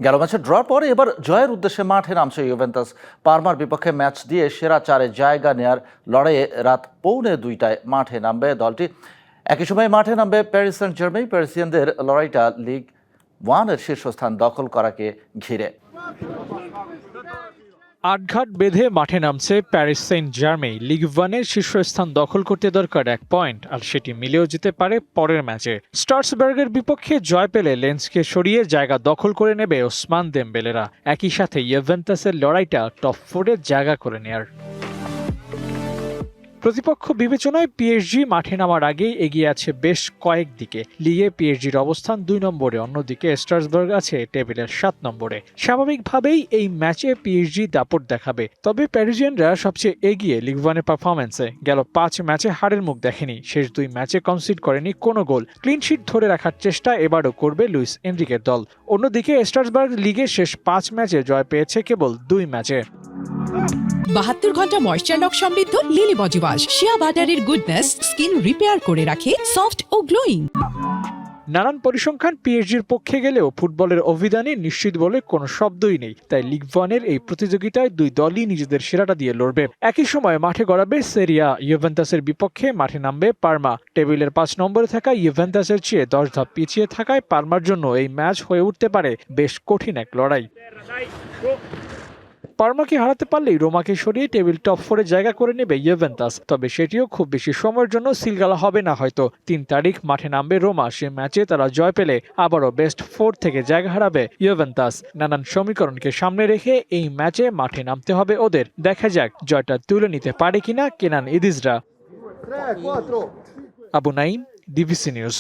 গেল ম্যাচে ড্র পর এবার জয়ের উদ্দেশ্যে মাঠে নামছে ইউভেন্টাস। পারমার বিপক্ষে ম্যাচ দিয়ে সেরা চারে জায়গা নেয়ার লড়াইয়ে রাত 1:45 মাঠে নামবে দলটি। একই সময় মাঠে নামবে প্যারিস সেন্ট জার্মেই। প্যারিসিয়ানদের লড়াইটা লিগ 1-এর শীর্ষস্থান দখল করাকে ঘিরে। আটঘাট বেঁধে মাঠে নামছে প্যারিস সেন্ট জার্মেই। লিগ 1-এর শীর্ষস্থান দখল করতে দরকার 1 পয়েন্ট, আর সেটি মিলেও যেতে পারে পরের ম্যাচে। স্ট্রাসবার্গের বিপক্ষে জয় পেলে লেন্সকে সরিয়ে জায়গা দখল করে নেবে ওসমান দেমবেলেরা। একই সাথে ইউভেন্টাসের লড়াইটা টপ 4-এ জায়গা করে নেয়ার। প্রতিপক্ষ বিবেচনায় পিএসজি মাঠে নামার আগেই এগিয়ে আছে বেশ কয়েক দিকে। লিগে পিএসজির অবস্থান 2 নম্বরে, অন্যদিকে স্ট্রাসবার্গ আছে টেবিলের 7 নম্বরে। স্বাভাবিকভাবেই এই ম্যাচে পিএসজি দাপট দেখাবে, তবে প্যারিজিয়ানরা সবচেয়ে এগিয়ে লিগ 1-এর পারফরম্যান্সে। গেল 5 ম্যাচে হারের মুখ দেখেনি, শেষ 2 ম্যাচে কনসিড করেনি কোনো গোল। ক্লিনশিট ধরে রাখার চেষ্টা এবারও করবে লুইস এনরিকের দল। অন্যদিকে স্ট্রাসবার্গ লিগের শেষ 5 ম্যাচে জয় পেয়েছে কেবল 2 ম্যাচে। 72 ঘন্টা ময়েশ্চার লক সমৃদ্ধ লিলি বডি ওয়াশ, শিয়া বাটারের গুডনেস স্কিন রিপেয়ার করে রাখে সফট ও গ্লোয়িং। নানান পরিসংখ্যান পিএসজির পক্ষে গেলেও ফুটবলের অভিধানে নিশ্চিত বলে কোনো শব্দই নেই। তাই লিগ 1-এর এই প্রতিযোগিতায় 2 দলই নিজেদের সেরাটা দিয়ে লড়বে। একই সময় মাঠে গড়াবে সেরিয়া। ইউভেন্টাসের বিপক্ষে মাঠে নামবে পারমা। টেবিলের 5 নম্বরে থাকা ইউভেন্টাসের চেয়ে 10 ধাপ পিছিয়ে থাকায় পারমার জন্য এই ম্যাচ হয়ে উঠতে পারে বেশ কঠিন এক লড়াই। পারমাকে হারাতে পারলেই রোমাকে সরিয়ে টেবিল টপ 4-এ জায়গা করে নেবে ইউভেন্টাস। তবে সেটিও খুব বেশি সময়ের জন্য সিলগালা হবে না হয়তো। 3 তারিখ মাঠে নামবে রোমা। সে ম্যাচে তারা জয় পেলে আবারও বেস্ট 4 থেকে জায়গা হারাবে ইউভেন্টাস। নানান সমীকরণকে সামনে রেখে এই ম্যাচে মাঠে নামতে হবে ওদের। দেখা যাক জয়টা তুলে নিতে পারে কিনা কেনান ইদিজরা। Abu Naim, DBC news.